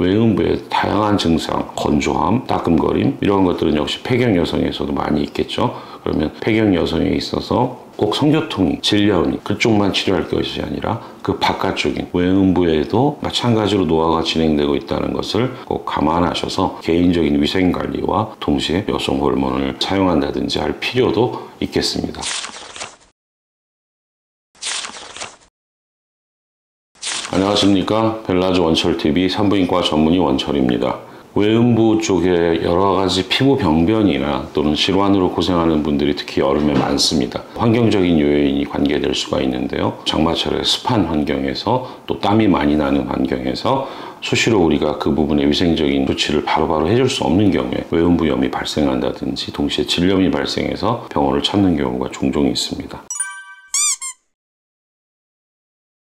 외음부의 다양한 증상, 건조함, 따끔거림 이런 것들은 역시 폐경 여성에서도 많이 있겠죠. 그러면 폐경 여성에 있어서 꼭 성교통이, 질염이 그쪽만 치료할 것이 아니라 그 바깥쪽인 외음부에도 마찬가지로 노화가 진행되고 있다는 것을 꼭 감안하셔서 개인적인 위생관리와 동시에 여성 호르몬을 사용한다든지 할 필요도 있겠습니다. 안녕하십니까. 벨라즈 원철TV 산부인과 전문의 원철입니다. 외음부 쪽에 여러 가지 피부 병변이나 또는 질환으로 고생하는 분들이 특히 여름에 많습니다. 환경적인 요인이 관계될 수가 있는데요. 장마철에 습한 환경에서 또 땀이 많이 나는 환경에서 수시로 우리가 그 부분의 위생적인 조치를 바로바로 해줄 수 없는 경우에 외음부염이 발생한다든지 동시에 질염이 발생해서 병원을 찾는 경우가 종종 있습니다.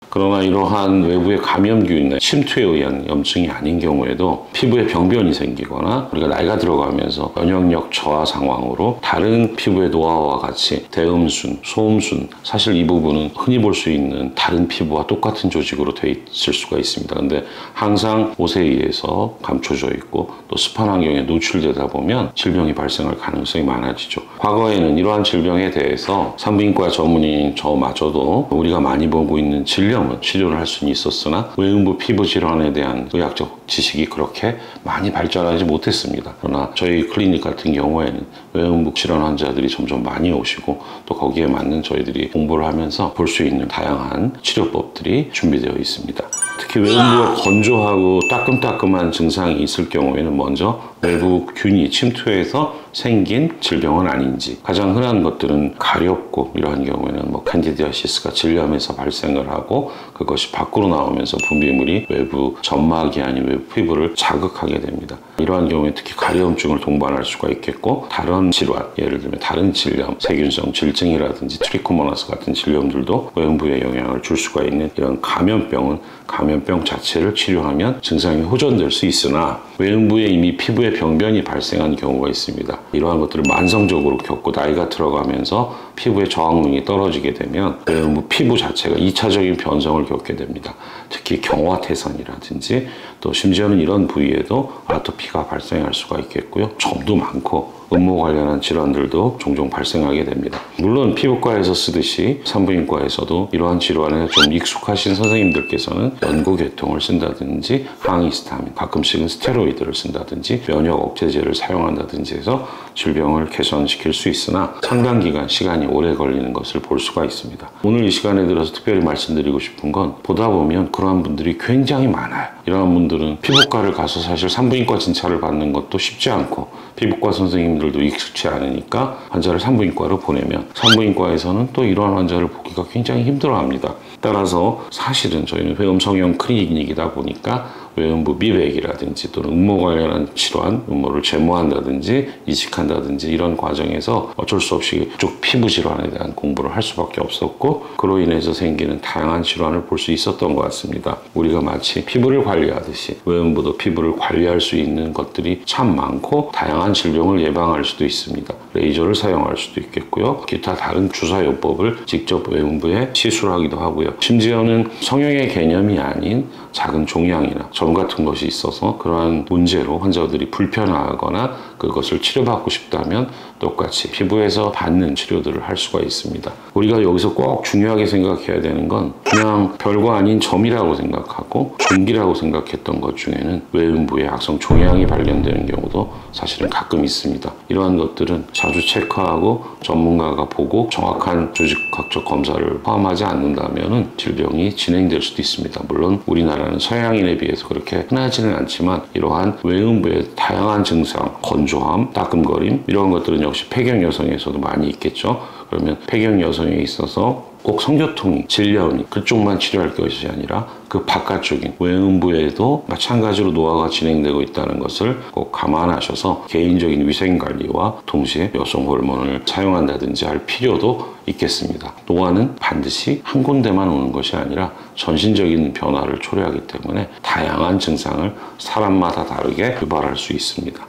그러나 이러한 외부의 감염균이나 침투에 의한 염증이 아닌 경우에도 피부에 병변이 생기거나 우리가 나이가 들어가면서 면역력 저하 상황으로 다른 피부의 노화와 같이 대음순, 소음순, 사실 이 부분은 흔히 볼 수 있는 다른 피부와 똑같은 조직으로 되어 있을 수가 있습니다. 근데 항상 옷에 의해서 감춰져 있고 또 습한 환경에 노출되다 보면 질병이 발생할 가능성이 많아지죠. 과거에는 이러한 질병에 대해서 산부인과 전문의인 저마저도 우리가 많이 보고 있는 질염 치료를 할 수는 있었으나 외음부 피부 질환에 대한 의학적 지식이 그렇게 많이 발전하지 못했습니다. 그러나 저희 클리닉 같은 경우에는 외음부 질환 환자들이 점점 많이 오시고 또 거기에 맞는 저희들이 공부를 하면서 볼 수 있는 다양한 치료법들이 준비되어 있습니다. 특히 외음부가 건조하고 따끔따끔한 증상이 있을 경우에는 먼저 외부 균이 침투해서 생긴 질병은 아닌지, 가장 흔한 것들은 가렵고 이러한 경우에는 캔디디아시스가 질염에서 발생을 하고 그것이 밖으로 나오면서 분비물이 외부 점막이 아닌 외부 피부를 자극하게 됩니다. 이러한 경우에 특히 가려움증을 동반할 수가 있겠고, 다른 질환, 예를 들면 다른 질염, 세균성 질증이라든지 트리코모나스 같은 질염들도 외음부에 영향을 줄 수가 있는 이런 감염병은 감염병 자체를 치료하면 증상이 호전될 수 있으나 외음부에 이미 피부에 병변이 발생한 경우가 있습니다. 이러한 것들을 만성적으로 겪고 나이가 들어가면서 피부의 저항력이 떨어지게 되면 외음부 피부 자체가 2차적인 변성을 겪게 됩니다. 특히 경화태산이라든지 또 심지어는 이런 부위에도 아토피가 발생할 수가 있겠고요. 점도 많고 음모 관련한 질환들도 종종 발생하게 됩니다. 물론 피부과에서 쓰듯이 산부인과에서도 이러한 질환에 좀 익숙하신 선생님들께서는 연고계통을 쓴다든지 항히스타민, 가끔씩은 스테로이드를 쓴다든지 면역 억제제를 사용한다든지 해서 질병을 개선시킬 수 있으나 상당 기간 시간이 오래 걸리는 것을 볼 수가 있습니다. 오늘 이 시간에 들어서 특별히 말씀드리고 싶은 건, 보다 보면 그러한 분들이 굉장히 많아요. 이러한 분들은 피부과를 가서 사실 산부인과 진찰을 받는 것도 쉽지 않고 피부과 선생님들도 익숙치 않으니까 환자를 산부인과로 보내면 산부인과에서는 또 이러한 환자를 보기가 굉장히 힘들어합니다. 따라서 사실은 저희는 회음성형 클리닉이다 보니까 외음부 미백이라든지 또는 음모 관련한 질환, 음모를 제모한다든지 이식한다든지 이런 과정에서 어쩔 수 없이 그쪽 피부 질환에 대한 공부를 할 수밖에 없었고, 그로 인해서 생기는 다양한 질환을 볼 수 있었던 것 같습니다. 우리가 마치 피부를 관리하듯이 외음부도 피부를 관리할 수 있는 것들이 참 많고 다양한 질병을 예방할 수도 있습니다. 레이저를 사용할 수도 있겠고요. 기타 다른 주사요법을 직접 외음부에 시술하기도 하고요. 심지어는 성형의 개념이 아닌 작은 종양이나 점 같은 것이 있어서 그러한 문제로 환자들이 불편하거나 그것을 치료받고 싶다면 똑같이 피부에서 받는 치료들을 할 수가 있습니다. 우리가 여기서 꼭 중요하게 생각해야 되는 건 그냥 별거 아닌 점이라고 생각하고 종기라고 생각했던 것 중에는 외음부에 악성 종양이 발견되는 경우도 사실은 가끔 있습니다. 이러한 것들은 자주 체크하고 전문가가 보고 정확한 조직학적 검사를 포함하지 않는다면 질병이 진행될 수도 있습니다. 물론 우리나라는 서양인에 비해서 그렇게 흔하지는 않지만 이러한 외음부의 다양한 증상, 건조함, 따끔거림 이런 것들은 역시 폐경 여성에서도 많이 있겠죠. 그러면 폐경 여성에 있어서 꼭 성교통이, 질염이 그쪽만 치료할 것이 아니라 그 바깥쪽인 외음부에도 마찬가지로 노화가 진행되고 있다는 것을 꼭 감안하셔서 개인적인 위생관리와 동시에 여성 호르몬을 사용한다든지 할 필요도 있겠습니다. 노화는 반드시 한 군데만 오는 것이 아니라 전신적인 변화를 초래하기 때문에 다양한 증상을 사람마다 다르게 유발할 수 있습니다.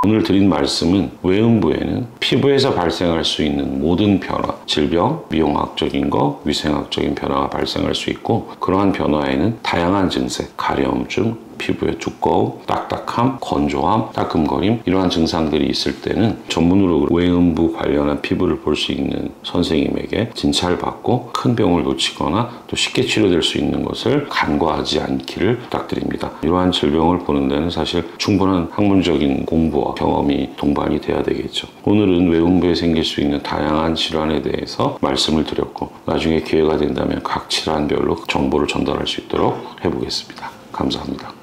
오늘 드린 말씀은 외음부에는 피부에서 발생할 수 있는 모든 변화, 질병, 미용학적인 위생학적인 변화가 발생할 수 있고, 그러한 변화에는 다양한 증세, 가려움증, 피부의 두꺼움, 딱딱함, 건조함, 따끔거림 이러한 증상들이 있을 때는 전문으로 외음부 관련한 피부를 볼 수 있는 선생님에게 진찰을 받고 큰 병을 놓치거나 또 쉽게 치료될 수 있는 것을 간과하지 않기를 부탁드립니다. 이러한 질병을 보는 데는 사실 충분한 학문적인 공부와 경험이 동반이 돼야 되겠죠. 오늘은 외음부에 생길 수 있는 다양한 질환에 대해서 말씀을 드렸고 나중에 기회가 된다면 각 질환별로 정보를 전달할 수 있도록 해보겠습니다. 감사합니다.